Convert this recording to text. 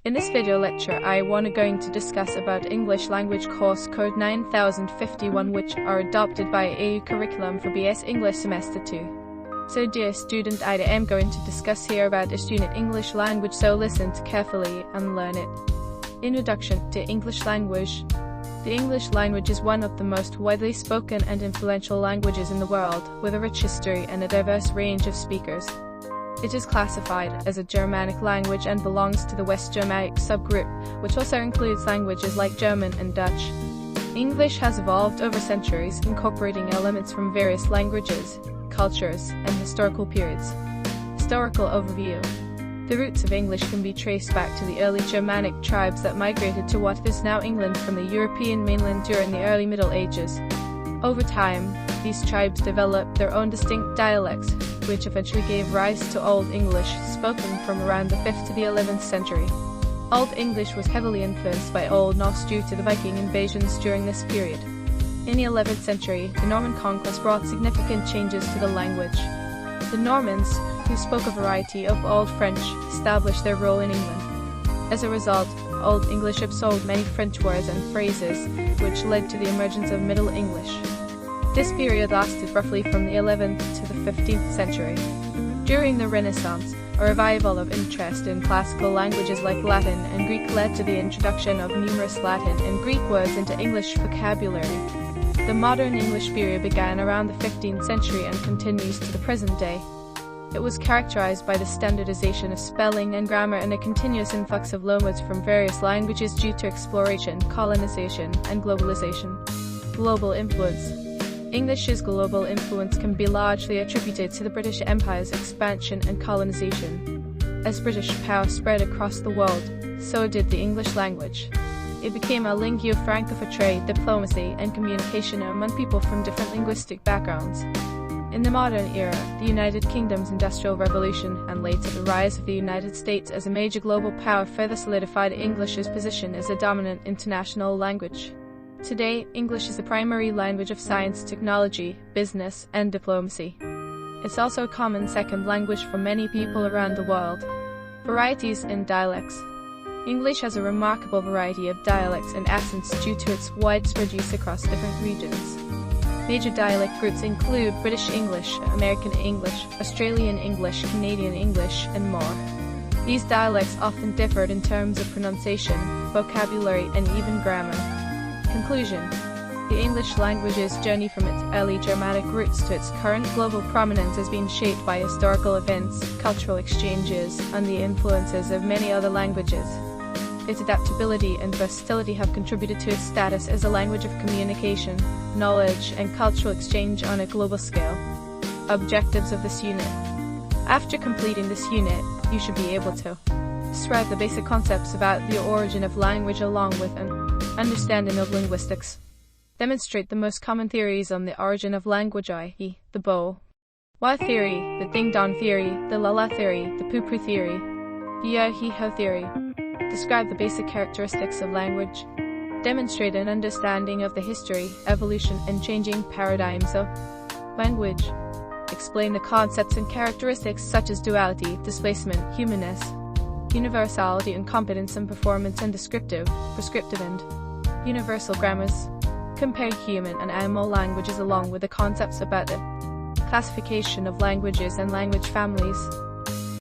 In this video lecture, I want to discuss about English language course code 9051, which are adopted by EU curriculum for BS English semester 2. So dear student, I am going to discuss here about this unit English language, so listen carefully and learn it. Introduction to English language. The English language is one of the most widely spoken and influential languages in the world, with a rich history and a diverse range of speakers. It is classified as a Germanic language and belongs to the West Germanic subgroup, which also includes languages like German and Dutch. English has evolved over centuries, incorporating elements from various languages, cultures, and historical periods. Historical overview. The roots of English can be traced back to the early Germanic tribes that migrated to what is now England from the European mainland during the early Middle Ages. Over time, these tribes developed their own distinct dialects, which eventually gave rise to Old English, spoken from around the 5th to the 11th century. Old English was heavily influenced by Old Norse due to the Viking invasions during this period. In the 11th century, the Norman conquest brought significant changes to the language. The Normans, who spoke a variety of Old French, established their role in England. As a result, Old English absorbed many French words and phrases, which led to the emergence of Middle English. This period lasted roughly from the 11th to the 15th century. During the Renaissance, a revival of interest in classical languages like Latin and Greek led to the introduction of numerous Latin and Greek words into English vocabulary. The modern English period began around the 15th century and continues to the present day. It was characterized by the standardization of spelling and grammar and a continuous influx of loanwords from various languages due to exploration, colonization, and globalization. Global influence. English's global influence can be largely attributed to the British Empire's expansion and colonization. As British power spread across the world, so did the English language. It became a lingua franca for trade, diplomacy, and communication among people from different linguistic backgrounds. In the modern era, the United Kingdom's Industrial Revolution and later the rise of the United States as a major global power further solidified English's position as a dominant international language. Today, English is the primary language of science, technology, business, and diplomacy. It's also a common second language for many people around the world. Varieties in dialects. English has a remarkable variety of dialects and accents due to its widespread use across different regions. Major dialect groups include British English, American English, Australian English, Canadian English, and more. These dialects often differ in terms of pronunciation, vocabulary, and even grammar. Conclusion. The English language's journey from its early Germanic roots to its current global prominence has been shaped by historical events, cultural exchanges, and the influences of many other languages. Its adaptability and versatility have contributed to its status as a language of communication, knowledge, and cultural exchange on a global scale. Objectives of this unit. After completing this unit, you should be able to describe the basic concepts about the origin of language along with an understanding of linguistics. Demonstrate the most common theories on the origin of language, i.e., the Bo Wa theory, the Ding Dong theory, the La theory, the Poo Poo theory, the Yo He Ho theory. Describe the basic characteristics of language. Demonstrate an understanding of the history, evolution, and changing paradigms of language. Explain the concepts and characteristics such as duality, displacement, humanness, universality and competence and performance, and descriptive, prescriptive, and universal grammars. Compare human and animal languages along with the concepts about the classification of languages and language families.